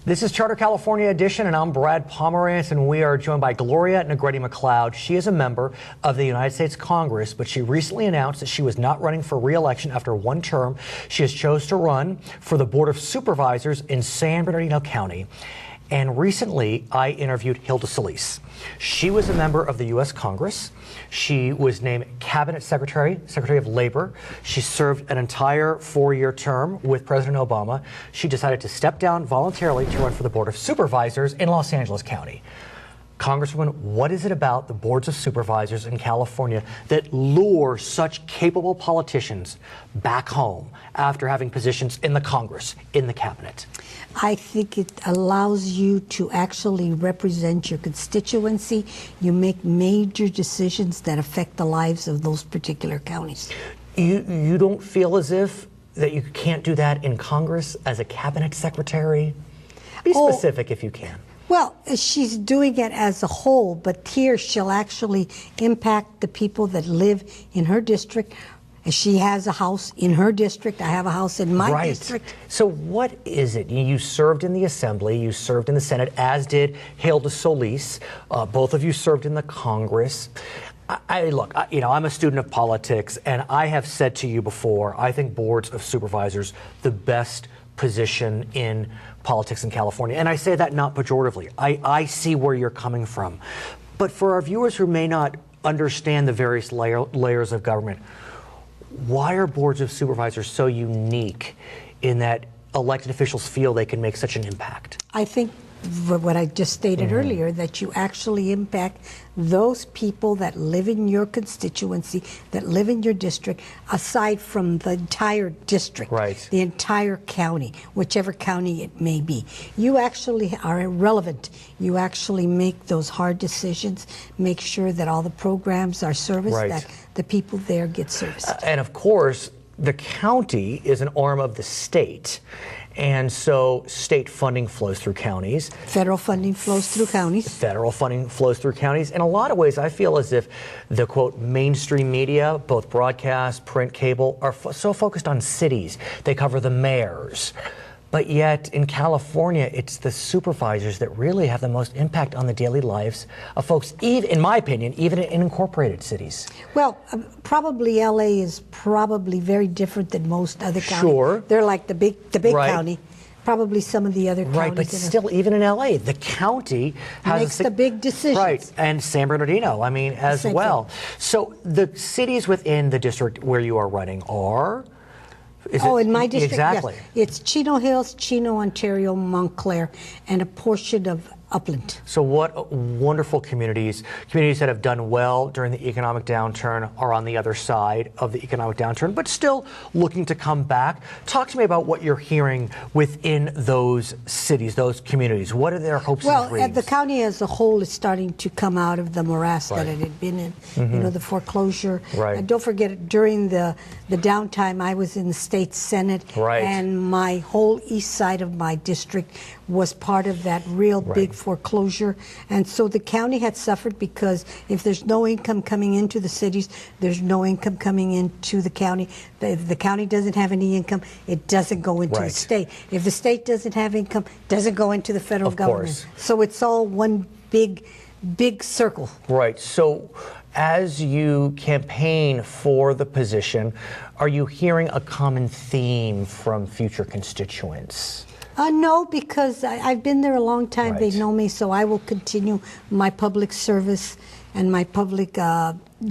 This is Charter California Edition, and I'm Brad Pomerance, and we are joined by Gloria Negrete McLeod. She is a member of the United States Congress, but she recently announced that she was not running for re-election after one term. She has chose to run for the Board of Supervisors in San Bernardino County. And recently, I interviewed Hilda Solis. She was a member of the U.S. Congress. She was named Cabinet Secretary, Secretary of Labor. She served an entire 4-year term with President Obama. She decided to step down voluntarily to run for the Board of Supervisors in Los Angeles County. Congresswoman, what is it about the boards of supervisors in California that lure such capable politicians back home after having positions in the Congress, in the cabinet? I think it allows you to actually represent your constituency. You make major decisions that affect the lives of those particular counties. You don't feel as if that you can't do that in Congress as a cabinet secretary? Be specific if you can. Well, she's doing it as a whole, but here she'll actually impact the people that live in her district. She has a house in her district. I have a house in my district. So what is it? You served in the Assembly, you served in the Senate, as did Hilda Solis. Both of you served in the Congress. Look, I'm a student of politics, and I have said to you before, I think boards of supervisors, the best position in politics in California. And I say that not pejoratively. I see where you're coming from. But for our viewers who may not understand the various layers of government, why are boards of supervisors so unique in that elected officials feel they can make such an impact? I think what I just stated earlier, that you actually impact those people that live in your constituency, that live in your district, aside from the entire district, the entire county, whichever county it may be. You actually are relevant. You actually make those hard decisions, make sure that all the programs are serviced, that the people there get serviced. And of course, the county is an arm of the state. And so state funding flows through counties. Federal funding flows through counties. Federal funding flows through counties. In a lot of ways, I feel as if the, quote, mainstream media, both broadcast, print, cable, are so focused on cities. They cover the mayors. But yet, in California, it's the supervisors that really have the most impact on the daily lives of folks, even, in my opinion, even in incorporated cities. Well, probably LA is probably very different than most other counties. Sure. They're like the big county. Probably some of the other counties. Right, but still, even in LA, the county makes the big decisions. Right, and San Bernardino, I mean, as well. So the cities within the district where you are running are? In my district, exactly. Yes. It's Chino Hills, Chino, Ontario, Montclair, and a portion of Upland. So what wonderful communities that have done well during the economic downturn are on the other side of the economic downturn, but still looking to come back. Talk to me about what you're hearing within those cities, those communities. What are their hopes and dreams? Well, the county as a whole is starting to come out of the morass that it had been in. You know, the foreclosure. And don't forget, during the downtime, I was in the state Senate, and my whole east side of my district was part of that real big foreclosure. And so the county had suffered because if there's no income coming into the cities, there's no income coming into the county. If the county doesn't have any income, it doesn't go into the state. If the state doesn't have income, it doesn't go into the federal government. So it's all one big circle. Right. So as you campaign for the position, are you hearing a common theme from future constituents? No, because I've been there a long time. They know me, so I will continue my public service and my public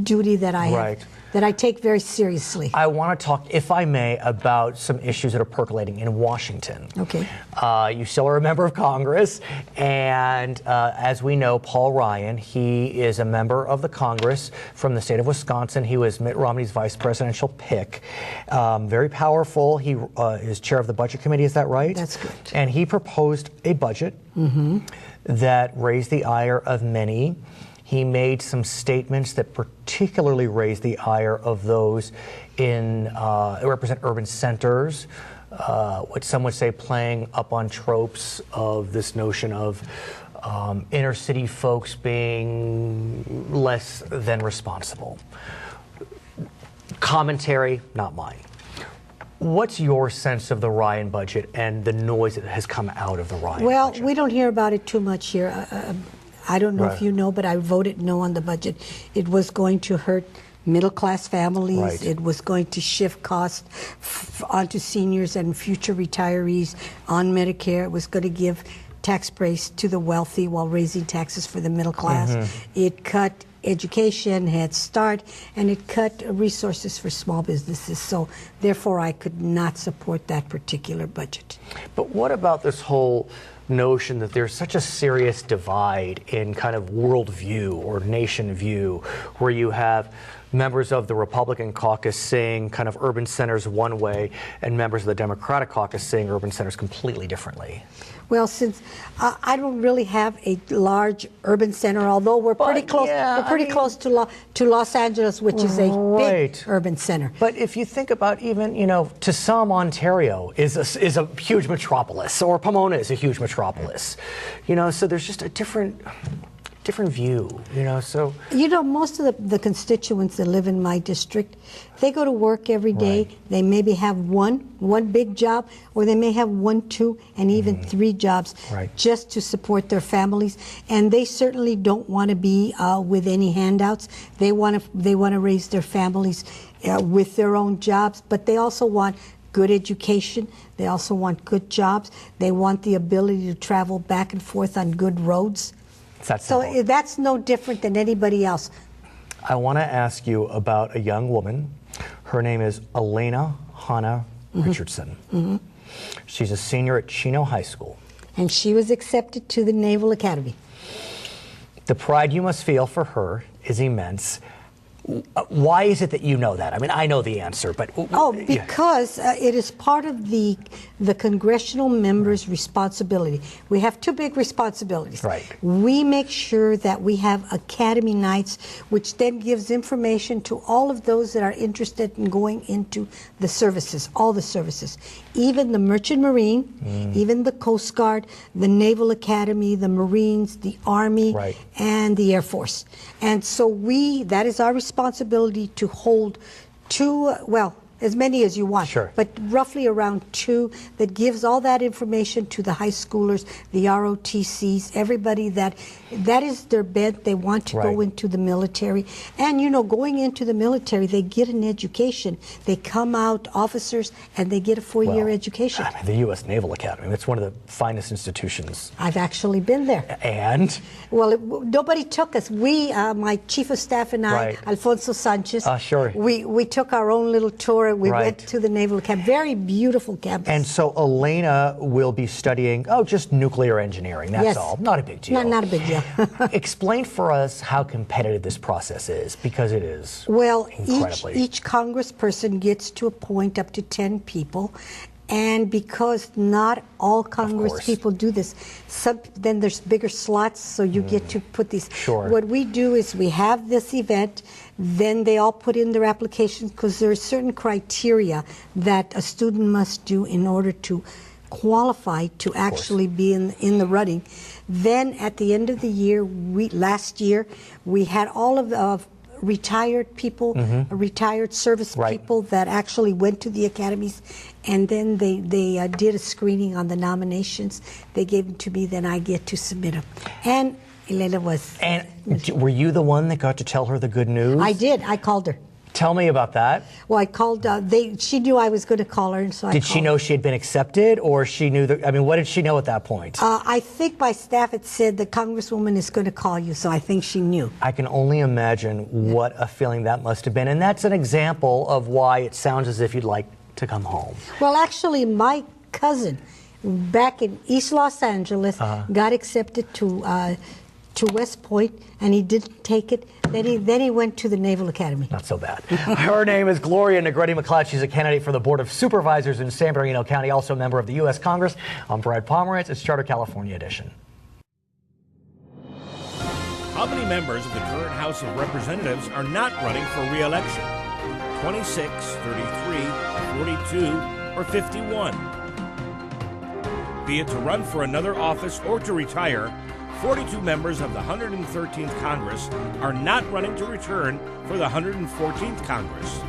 duty that I have, that I take very seriously. I want to talk, if I may, about some issues that are percolating in Washington. Okay. You still are a member of Congress, and as we know, Paul Ryan, he is a member of the Congress from the state of Wisconsin. He was Mitt Romney's vice presidential pick. Very powerful. He is chair of the Budget Committee, is that right? That's good. And he proposed a budget that raised the ire of many. He made some statements that particularly raised the ire of those in represent urban centers, what some would say playing up on tropes of this notion of inner city folks being less than responsible. Commentary, not mine. What's your sense of the Ryan budget and the noise that has come out of the Ryan budget? Well, we don't hear about it too much here. I don't know if you know, but I voted no on the budget. It was going to hurt middle-class families. Right. It was going to shift costs onto seniors and future retirees on Medicare. It was going to give tax breaks to the wealthy while raising taxes for the middle class. It cut education, Head Start, and it cut resources for small businesses. So therefore, I could not support that particular budget. But what about this whole notion that there's such a serious divide in kind of worldview or nation view, where you have members of the Republican caucus saying kind of urban centers one way and members of the Democratic caucus saying urban centers completely differently? Well, since I don't really have a large urban center, although we're pretty close. We're pretty close to Los Angeles, which is a big urban center. But if you think about even, to some, Ontario is a huge metropolis, or Pomona is a huge metropolis. So there's just a different view, so. Most of the constituents that live in my district, they go to work every day. Right. They maybe have one big job, or they may have 1, 2, and even 3 jobs just to support their families. And they certainly don't want to be with any handouts. They want to raise their families with their own jobs, but they also want good education. They also want good jobs. They want the ability to travel back and forth on good roads. So that's no different than anybody else. I want to ask you about a young woman. Her name is Elena Hanna Richardson. She's a senior at Chino High School. And she was accepted to the Naval Academy. The pride you must feel for her is immense. Why is it that you know that? I mean, I know the answer, but... because it is part of the congressional members' responsibility. We have 2 big responsibilities. Right. We make sure that we have Academy nights, which then gives information to all of those that are interested in going into the services, all the services. Even the Merchant Marine, even the Coast Guard, the Naval Academy, the Marines, the Army, and the Air Force. And so that is our responsibility to hold 2, as many as you want, but roughly around 2 that gives all that information to the high schoolers, the ROTCs, everybody that is their bent. They want to go into the military. And, going into the military, they get an education. They come out officers, and they get a 4-year education. I mean, the U.S. Naval Academy, it's one of the finest institutions. I've actually been there. And? Well, nobody took us. My chief of staff and I, Alfonso Sanchez, we took our own little tour. We went to the Naval Academy. Very beautiful campus. And so Elena will be studying, just nuclear engineering. That's all. Not a big deal. Not a big deal. Explain for us how competitive this process is, because it is. Well, incredibly. each congressperson gets to appoint up to 10 people. And because not all Congress people do this, then there's bigger slots, so you get to put these. What we do is we have this event, then they all put in their applications, because there are certain criteria that a student must do in order to qualify to actually be in the running. Then at the end of the year, last year, we had all of the retired people, retired service people that actually went to the academies, and then they did a screening on the nominations. They gave them to me, then I get to submit them. And Elena was. And were you the one that got to tell her the good news? I did. I called her. Tell me about that. Well, I called. She knew I was going to call her, and so I called. Did she know she had been accepted, or she knew that? I mean, what did she know at that point? I think my staff had said the congresswoman is going to call you, so I think she knew. I can only imagine what a feeling that must have been, and that's an example of why it sounds as if you'd like to come home. Well, actually, my cousin, back in East Los Angeles, got accepted to West Point, and he didn't take it. Then he went to the Naval Academy. Not so bad. Her name is Gloria Negrete McLeod. She's a candidate for the Board of Supervisors in San Bernardino County, also a member of the U.S. Congress. I'm Brad Pomerance. It's Charter California Edition. How many members of the current House of Representatives are not running for re-election? 26, 33, 42, or 51? Be it to run for another office or to retire, 42 members of the 113th Congress are not running to return for the 114th Congress.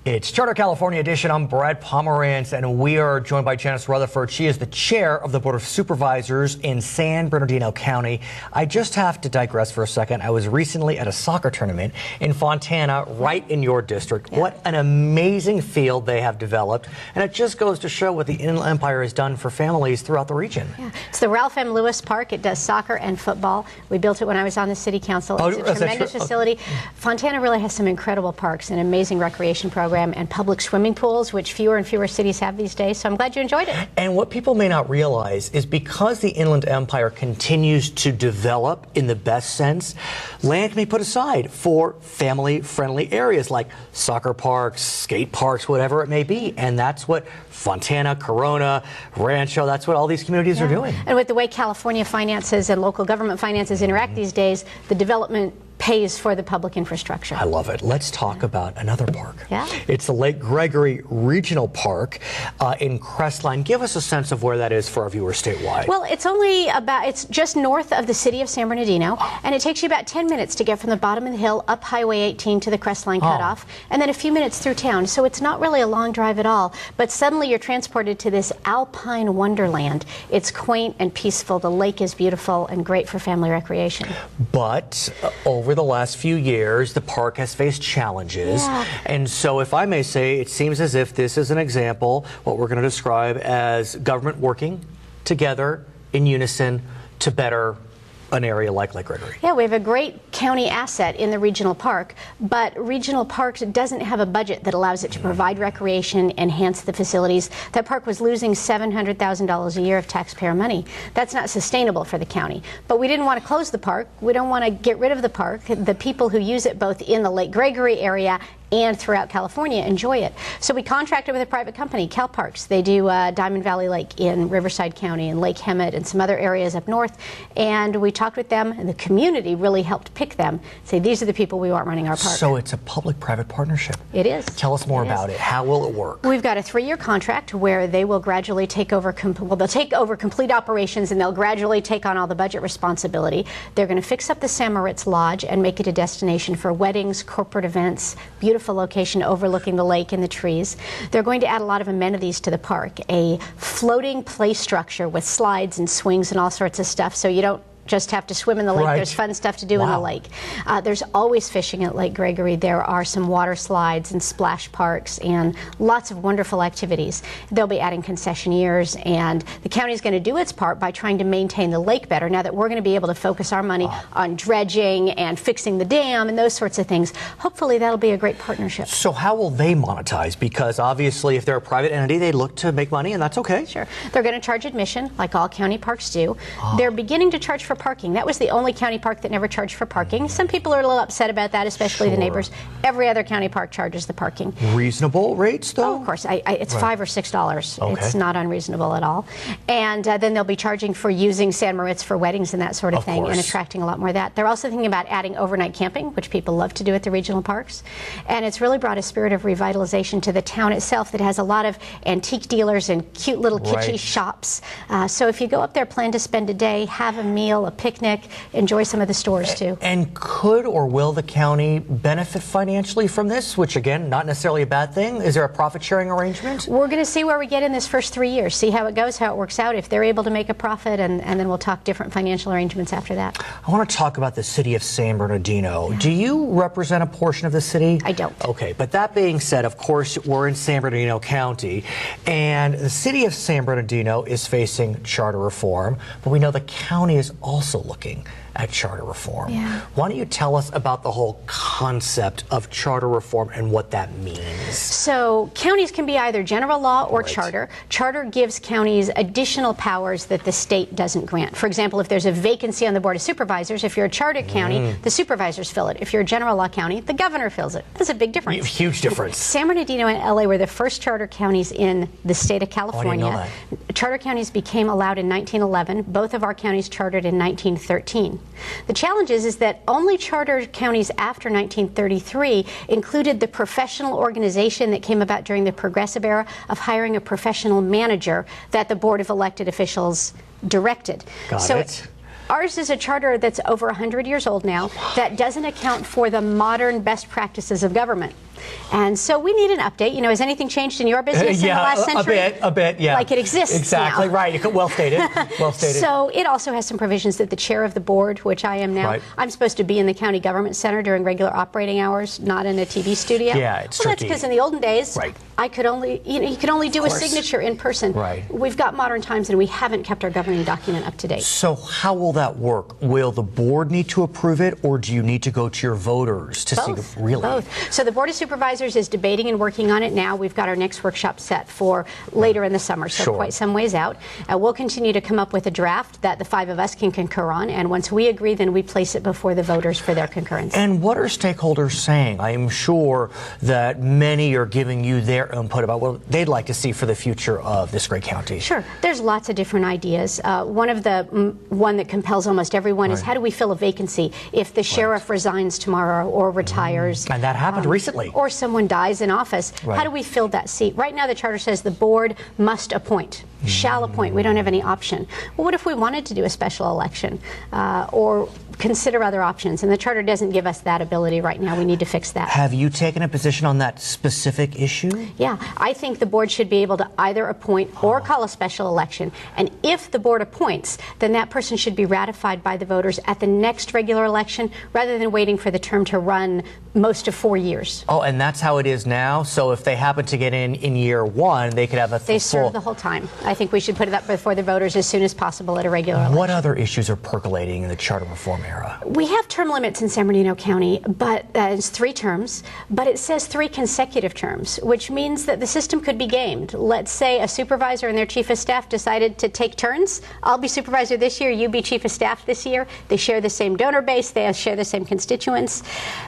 It's Charter California Edition. I'm Brad Pomerance, and we are joined by Janice Rutherford. She is the chair of the Board of Supervisors in San Bernardino County. I just have to digress for a second. I was recently at a soccer tournament in Fontana, right in your district. Yeah. What an amazing field they have developed, and it just goes to show what the Inland Empire has done for families throughout the region. Yeah. It's the Ralph M. Lewis Park. It does soccer and football. We built it when I was on the city council. It's a tremendous facility. Fontana really has some incredible parks, an amazing recreation program, and public swimming pools, which fewer and fewer cities have these days. So I'm glad you enjoyed it. And what people may not realize is because the Inland Empire continues to develop in the best sense, land can be put aside for family-friendly areas like soccer parks, skate parks, whatever it may be. And that's what Fontana, Corona, Rancho, that's what all these communities are doing. And with the way California finances and local government finances interact these days, the development pays for the public infrastructure. I love it. Let's talk about another park. Yeah. It's the Lake Gregory Regional Park in Crestline. Give us a sense of where that is for our viewers statewide. Well, it's just north of the city of San Bernardino, and it takes you about 10 minutes to get from the bottom of the hill up Highway 18 to the Crestline cutoff, and then a few minutes through town. So it's not really a long drive at all, but suddenly you're transported to this alpine wonderland. It's quaint and peaceful. The lake is beautiful and great for family recreation. But over the last few years, the park has faced challenges. Yeah. And so, if I may say, it seems as if this is an example, what we're going to describe as government working together in unison to better an area like Lake Gregory. Yeah, we have a great county asset in the regional park, but regional parks doesn't have a budget that allows it to provide recreation, enhance the facilities. That park was losing $700,000 a year of taxpayer money. That's not sustainable for the county. But we didn't want to close the park. We don't want to get rid of the park. The people who use it both in the Lake Gregory area and throughout California enjoy it. So we contracted with a private company, Cal Parks. They do Diamond Valley Lake in Riverside County and Lake Hemet and some other areas up north. And we talked with them, and the community really helped pick them. Say, these are the people we want running our park. So it's a public-private partnership. It is. Tell us more about it. How will it work? We've got a 3-year contract where they will gradually take over, they'll take over complete operations, and they'll gradually take on all the budget responsibility. They're going to fix up the San Moritz Lodge and make it a destination for weddings, corporate events, beautiful location overlooking the lake and the trees. They're going to add a lot of amenities to the park, a floating play structure with slides and swings and all sorts of stuff, so you don't just have to swim in the lake. Right. There's fun stuff to do in the lake. There's always fishing at Lake Gregory. There are some water slides and splash parks and lots of wonderful activities. They'll be adding concessionaires, and the county's going to do its part by trying to maintain the lake better now that we're going to be able to focus our money on dredging and fixing the dam and those sorts of things. Hopefully that'll be a great partnership. So how will they monetize? Because obviously if they're a private entity, they look to make money, and that's okay. Sure. They're going to charge admission like all county parks do. They're beginning to charge for parking. That was the only county park that never charged for parking. Some people are a little upset about that, especially the neighbors. Every other county park charges the parking. Reasonable rates, though? Oh, of course. It's $5 or $6. Okay. It's not unreasonable at all. And then they'll be charging for using San Moritz for weddings and that sort of thing, and attracting a lot more of that. They're also thinking about adding overnight camping, which people love to do at the regional parks. And it's really brought a spirit of revitalization to the town itself that has a lot of antique dealers and cute little kitschy shops. So if you go up there, plan to spend a day, have a meal, a picnic, enjoy some of the stores too. And could or will the county benefit financially from this, which again, not necessarily a bad thing? Is there a profit sharing arrangement? We're going to see where we get in this first 3 years, see how it goes, how it works out, if they're able to make a profit, and then we'll talk different financial arrangements after that. I want to talk about the city of San Bernardino. Do you represent a portion of the city? I don't. Okay, but that being said, of course, we're in San Bernardino County, and the city of San Bernardino is facing charter reform, but we know the county is also looking at charter reform. Yeah. Why don't you tell us about the whole concept of charter reform and what that means? So counties can be either general law or charter. Charter gives counties additional powers that the state doesn't grant. For example, if there's a vacancy on the Board of Supervisors, if you're a charter county, the supervisors fill it. If you're a general law county, the governor fills it. That's a big difference. Huge difference. San Bernardino and LA were the first charter counties in the state of California. Oh, I didn't know that. Charter counties became allowed in 1911. Both of our counties chartered in 1913. The challenge is that only charter counties after 1933 included the professional organization that came about during the Progressive era of hiring a professional manager that the Board of Elected Officials directed. Got it. Ours is a charter that's over 100 years old now that doesn't account for the modern best practices of government. And so we need an update. You know, has anything changed in your business in the last century? A bit, yeah. Like it exists Exactly, now. right. Well stated, well stated. So it also has some provisions that the chair of the board, which I am now, Right. I'm supposed to be in the county government center during regular operating hours, not in a TV studio. Yeah, it's well, that's tricky. because in the olden days, Right. I could only, you could only do a signature in person. Right. We've got modern times and we haven't kept our governing document up to date. So how will that work? Will the board need to approve it, or do you need to go to your voters to see? Really? Both. So the Board of Supervisors is debating and working on it now. We've got our next workshop set for later in the summer, so quite some ways out. We'll continue to come up with a draft that the 5 of us can concur on, and once we agree, then we place it before the voters for their concurrence. And what are stakeholders saying? I am sure that many are giving you their input about what they'd like to see for the future of this great county. Sure. There's lots of different ideas. One that compels almost everyone is how do we fill a vacancy if the sheriff resigns tomorrow or retires? And that happened recently. Or someone dies in office. How do we fill that seat? Right now the charter says the board must appoint, shall appoint. We don't have any option. Well, what if we wanted to do a special election or consider other options? And the charter doesn't give us that ability right now. We need to fix that. Have you taken a position on that specific issue? Yeah, I think the board should be able to either appoint or call a special election. And if the board appoints, then that person should be ratified by the voters at the next regular election rather than waiting for the term to run most of 4 years. Oh, and that's how it is now? So if they happen to get in year 1, they could have a They serve the whole time. I think we should put it up before the voters as soon as possible at a regular election. What other issues are percolating in the charter reform era? We have term limits in San Bernardino County, but it's 3 terms, but it says 3 consecutive terms, which means that the system could be gamed. Let's say a supervisor and their chief of staff decided to take turns. I'll be supervisor this year, you be chief of staff this year. They share the same donor base, they share the same constituents.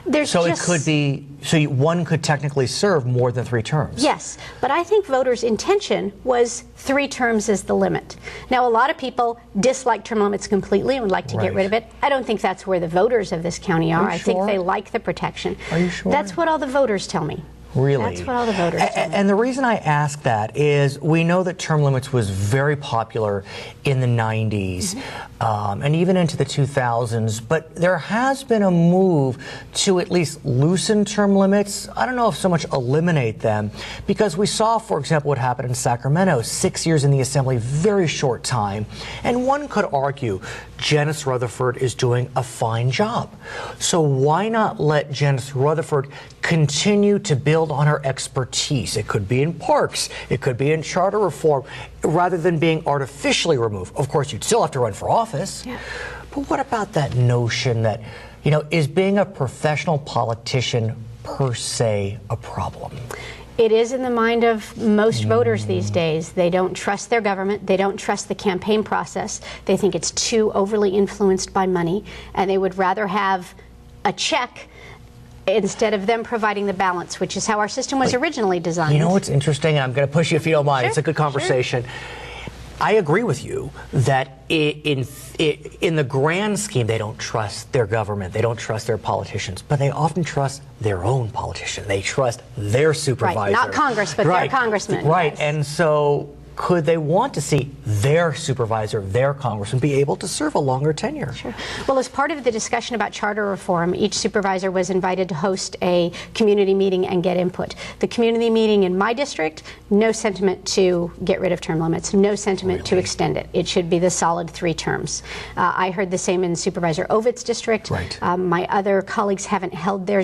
It could be, so one could technically serve more than 3 terms. Yes, but I think voters' intention was 3 terms as the limit. Now, a lot of people dislike term limits completely and would like to get rid of it. I don't think that's where the voters of this county are. I think they like the protection. Are you sure? That's what all the voters tell me. Really? That's what all the voters tell me. And the reason I ask that is we know that term limits was very popular in the 90s and even into the 2000s, but there has been a move to at least loosen term limits. I don't know if so much eliminate them, because we saw, for example, what happened in Sacramento, 6 years in the Assembly, very short time. And one could argue Janice Rutherford is doing a fine job. So why not let Janice Rutherford continue to build on her expertise? It could be in parks, it could be in charter reform, rather than being artificially removed. Of course, you'd still have to run for office. Yeah. But what about that notion that, you know, is being a professional politician per se a problem? It is in the mind of most voters these days. They don't trust their government. They don't trust the campaign process. They think it's too overly influenced by money, and they would rather have a check instead of them providing the balance, which is how our system was originally designed. You know what's interesting? And I'm going to push you if you don't mind. It's a good conversation. I agree with you that in the grand scheme, they don't trust their government. They don't trust their politicians. But they often trust their own politician. They trust their supervisor. Right. Not Congress, but their congressman. Right. Yes. And so could they want to see their supervisor, their congressman, be able to serve a longer tenure? Sure. Well, as part of the discussion about charter reform, each supervisor was invited to host a community meeting and get input. The community meeting in my district, no sentiment to get rid of term limits, no sentiment to extend it. It should be the solid 3 terms. I heard the same in Supervisor Ovit's district. Right. My other colleagues haven't held their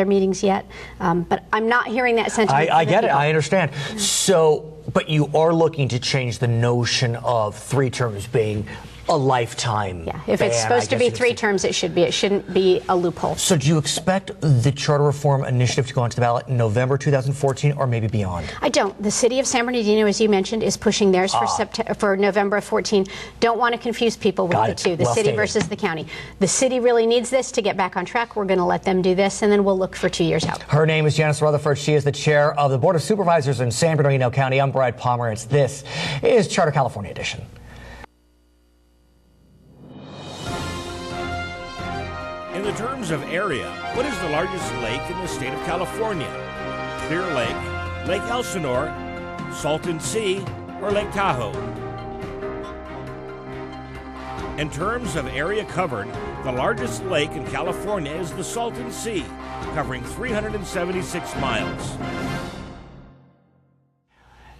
meetings yet, but I'm not hearing that sentiment. I get it. I understand. So, but you are looking to change the notion of 3 terms being a lifetime. Yeah, if it's supposed to be 3 terms, it should be. It shouldn't be a loophole. So do you expect the charter reform initiative to go onto the ballot in November 2014 or maybe beyond? I don't. The city of San Bernardino, as you mentioned, is pushing theirs for November of 14. Don't want to confuse people with the two, the city versus the county. The city really needs this to get back on track. We're going to let them do this, and then we'll look for 2 years out. Her name is Janice Rutherford. She is the chair of the Board of Supervisors in San Bernardino County. I'm Pomerance. This is Charter California Edition. In the terms of area, what is the largest lake in the state of California? Clear Lake, Lake Elsinore, Salton Sea, or Lake Tahoe? In terms of area covered, The largest lake in California is the Salton Sea, covering 376 miles.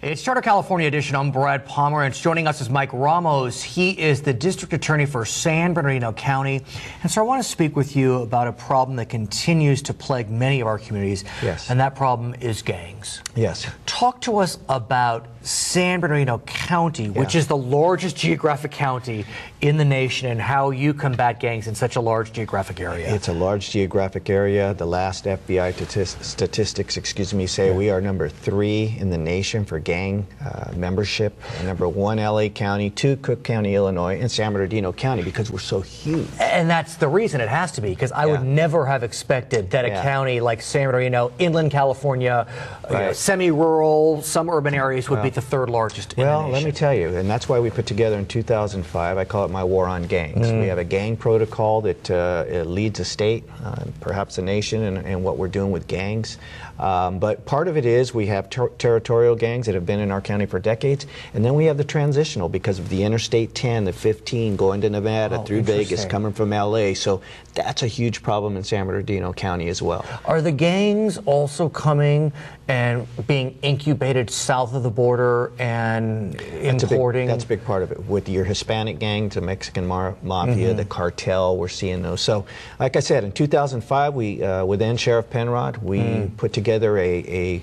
It's Charter California edition. I'm Brad Pomerance. Joining us is Mike Ramos. He is the district attorney for San Bernardino County. And so I want to speak with you about a problem that continues to plague many of our communities. Yes. And that problem is gangs. Yes. Talk to us about San Bernardino County, which is the largest geographic county in the nation, and how you combat gangs in such a large geographic area. It's a large geographic area. The last FBI statistics, say we are number 3 in the nation for gang membership. Number 1, LA County, 2, Cook County, Illinois, and San Bernardino County, because we're so huge. And that's the reason it has to be, because I would never have expected that a county like San Bernardino, inland California, semi-rural, some urban areas would be the 3rd largest in the nation. Let me tell you, and that's why we put together in 2005, I call it my war on gangs. We have a gang protocol that leads a state, perhaps a nation, and what we're doing with gangs. But part of it is we have territorial gangs that have been in our county for decades, and then we have the transitional because of the Interstate 10, the 15 going to Nevada through Vegas, coming from LA. So that's a huge problem in San Bernardino County as well. Are the gangs also coming and being incubated south of the border and importing? That's a big part of it. With your Hispanic gangs, the Mexican mafia, the cartel, we're seeing those. So, like I said, in 2005, we, with then Sheriff Penrod, we put together a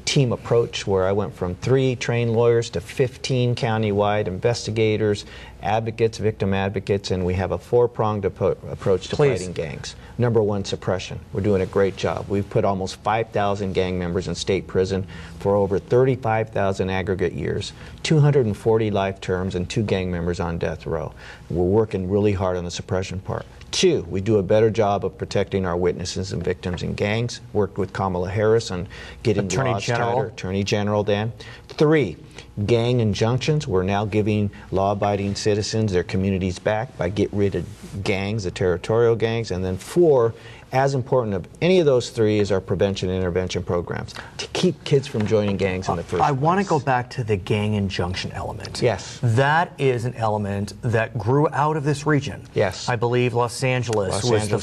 team approach where I went from 3 trained lawyers to 15 countywide investigators, advocates, victim advocates, and we have a 4-pronged approach to fighting gangs. Number 1, suppression. We're doing a great job. We've put almost 5,000 gang members in state prison for over 35,000 aggregate years, 240 life terms, and 2 gang members on death row. We're working really hard on the suppression part. 2, we do a better job of protecting our witnesses and victims in gangs. Worked with Kamala Harris on getting laws tighter. Attorney General then. 3, gang injunctions. We're now giving law-abiding citizens their communities back by getting rid of gangs, the territorial gangs. And then 4, as important of any of those 3 is our prevention and intervention programs to keep kids from joining gangs in the first place. I want to go back to the gang injunction element. Yes. That is an element that grew out of this region. Yes. I believe Los Angeles was the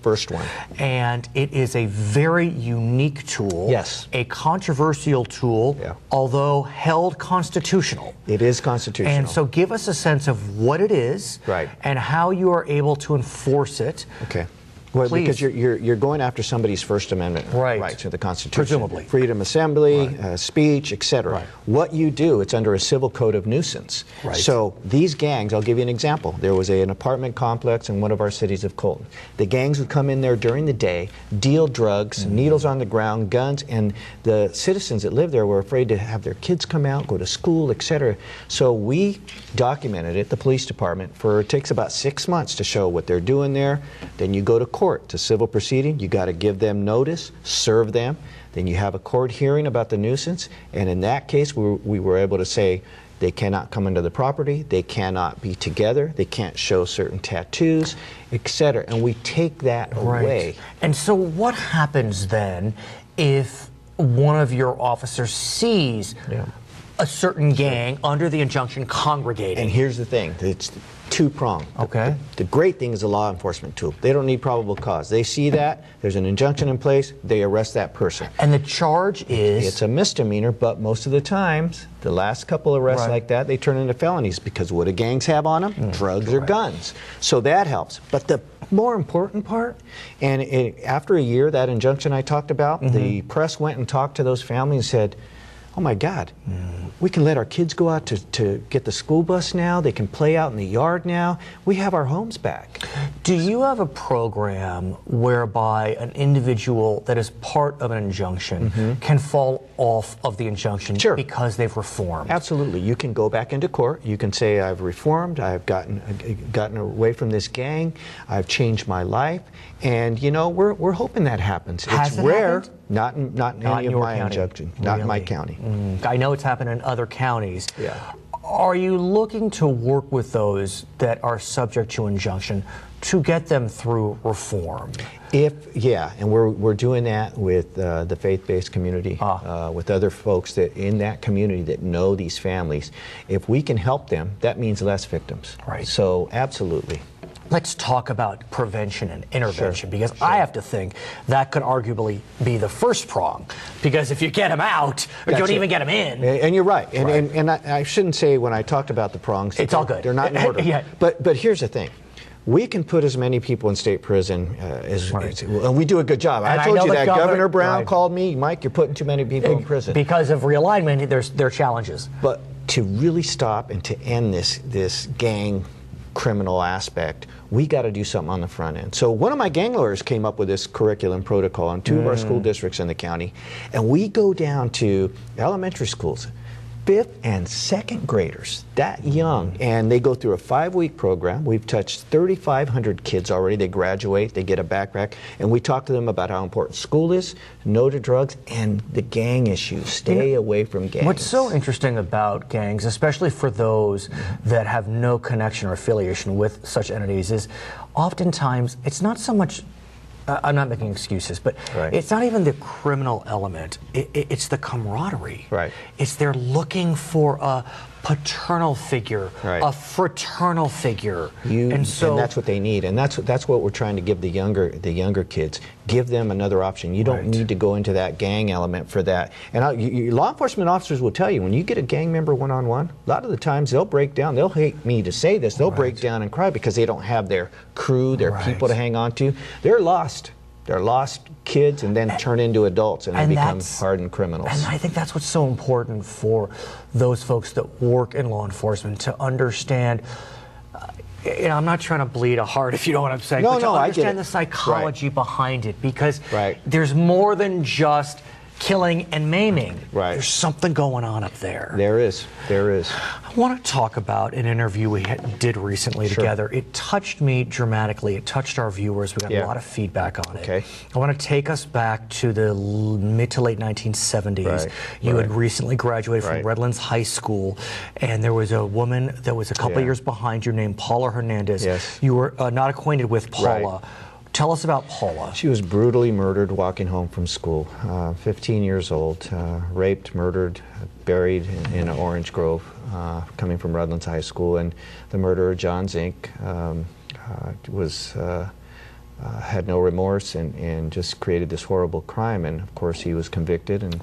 first one. And it is a very unique tool. Yes. A controversial tool, although held constitutional. It is constitutional. And so give us a sense of what it is and how you are able to enforce it. Okay. Well, because you're going after somebody's First Amendment rights to the Constitution. Presumably. Freedom of assembly, speech, etc. What you do, it's under a civil code of nuisance. So these gangs, I'll give you an example. There was an apartment complex in one of our cities of Colton. The gangs would come in there during the day, deal drugs, needles on the ground, guns, and the citizens that lived there were afraid to have their kids come out, go to school, etc. So we documented it, the police department, it takes about 6 months to show what they're doing there. Then you go to court, to civil proceeding. You got to give them notice, serve them. Then you have a court hearing about the nuisance. And in that case, we were able to say they cannot come into the property, they cannot be together, they can't show certain tattoos, etc. And we take that away. And so what happens then if one of your officers sees a certain gang under the injunction congregating? And here's the thing, it's 2-pronged. Okay. The great thing is a law enforcement tool. They don't need probable cause. They see that, there's an injunction in place, they arrest that person. And the charge is? It's a misdemeanor, but most of the times, the last couple arrests like that, they turn into felonies because what do gangs have on them? Drugs or guns. So that helps. But the more important part, and after a year, that injunction I talked about, the press went and talked to those families and said, oh my God, we can let our kids go out to get the school bus now. They can play out in the yard now. We have our homes back. Do you have a program whereby an individual that is part of an injunction can fall off of the injunction because they've reformed? Absolutely. You can go back into court. You can say, I've reformed. I've gotten away from this gang. I've changed my life. And, you know, we're hoping that happens. Has it's rare. Not in any of my injunctions. Not in my county. I know it's happened in other counties. Yeah. Are you looking to work with those that are subject to injunction to get them through reform? And we're doing that with the faith-based community, with other folks that in that community that know these families. If we can help them, that means less victims. Right. So absolutely. Let's talk about prevention and intervention, because I have to think that could arguably be the first prong. Because if you get them out, or don't even get them in. And you're right. And I shouldn't say when I talked about the prongs, it's all good. They're not in order. But here's the thing. We can put as many people in state prison and we do a good job. I told you that Governor Brown called me, Mike, you're putting too many people in prison. Because of realignment, there are challenges. But to really stop and to end this gang criminal aspect, we got to do something on the front end. So one of my gang lawyers came up with this curriculum protocol in 2 of our school districts in the county, and we go down to elementary schools, 5th and 2nd graders, that young, and they go through a 5-week program. We've touched 3,500 kids already. They graduate, they get a backpack, and we talk to them about how important school is, no to drugs, and the gang issues. Stay away from gangs. What's so interesting about gangs, especially for those that have no connection or affiliation with such entities, is oftentimes it's not so much I'm not making excuses, but it's not even the criminal element. It's the camaraderie. It's they're looking for a paternal figure, a fraternal figure, and that's what they need, and that's what we're trying to give the younger kids. Give them another option. You don't need to go into that gang element for that. And law enforcement officers will tell you, when you get a gang member one-on-one, a lot of the times they'll break down. They'll hate me to say this. They'll break down and cry because they don't have their crew, their people to hang on to. They're lost. They're lost kids and then turn into adults and become hardened criminals. And I think that's what's so important for those folks that work in law enforcement to understand. I'm not trying to bleed a heart, if you know what I'm saying, but to understand the psychology behind it, because there's more than just killing and maiming. There's something going on up there. There is. I want to talk about an interview we did recently together. It touched me dramatically. It touched our viewers. We got a lot of feedback on it. I want to take us back to the mid to late 1970s. You had recently graduated from Redlands High School, and there was a woman that was a couple years behind you named Paula Hernandez. You were not acquainted with Paula. Tell us about Paula. She was brutally murdered walking home from school. 15 years old, raped, murdered, buried in Orange Grove, coming from Redlands High School. And the murderer, John Zink, had no remorse and just created this horrible crime. And of course he was convicted, and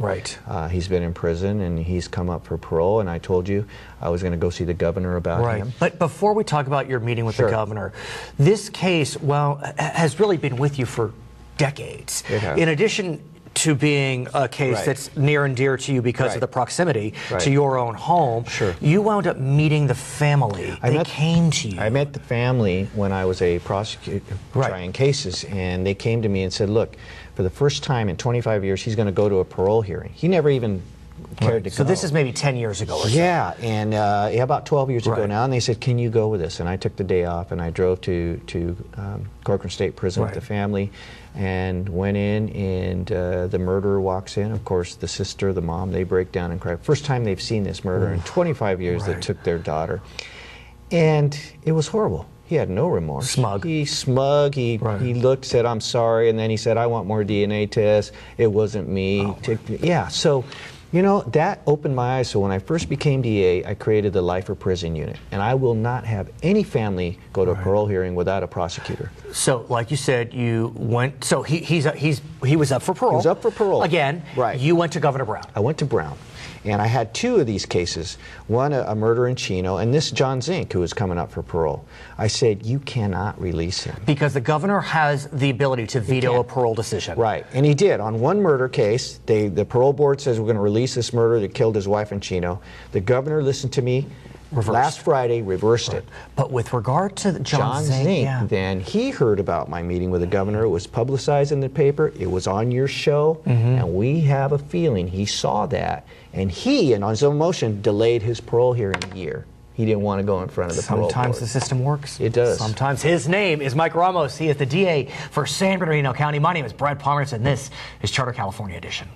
he's been in prison, and he's come up for parole. And I told you I was going to go see the governor about him. But before we talk about your meeting with the governor, this case, has really been with you for decades. In addition to being a case that's near and dear to you because of the proximity to your own home, you wound up meeting the family. They came to you. I met the family when I was a prosecutor trying cases, and they came to me and said, look, for the first time in 25 years, he's going to go to a parole hearing. He never even cared to go. So this is maybe 10 years ago or so. And about 12 years ago now, and they said, can you go with us? And I took the day off, and I drove to Corcoran State Prison with the family, and went in, and the murderer walks in. Of course, the sister, the mom, they break down and cry. First time they've seen this murder in 25 years that took their daughter. And it was horrible. He had no remorse. Smug. He's smug. He looked, said, I'm sorry, and then he said, I want more DNA tests. It wasn't me. So, you know, that opened my eyes. So when I first became DA, I created the Life or Prison Unit, and I will not have any family go to a parole hearing without a prosecutor. So, like you said, you went. So he was up for parole. He was up for parole again. You went to Governor Brown. I went to Brown. And I had 2 of these cases, one a murder in Chino, and this John Zink, who was coming up for parole. I said, you cannot release him. Because the governor has the ability to veto a parole decision. And he did. On one murder case, the parole board says we're going to release this murderer that killed his wife in Chino. The governor listened to me. Last Friday, reversed it. But with regard to John Zink, then he heard about my meeting with the governor. It was publicized in the paper. It was on your show. And we have a feeling he saw that. And he, on his own motion, delayed his parole hearing a year. He didn't want to go in front of the parole board. Sometimes the system works. It does. Sometimes. His name is Mike Ramos. He is the DA for San Bernardino County. My name is Brad Pomerance, and this is Charter California Edition.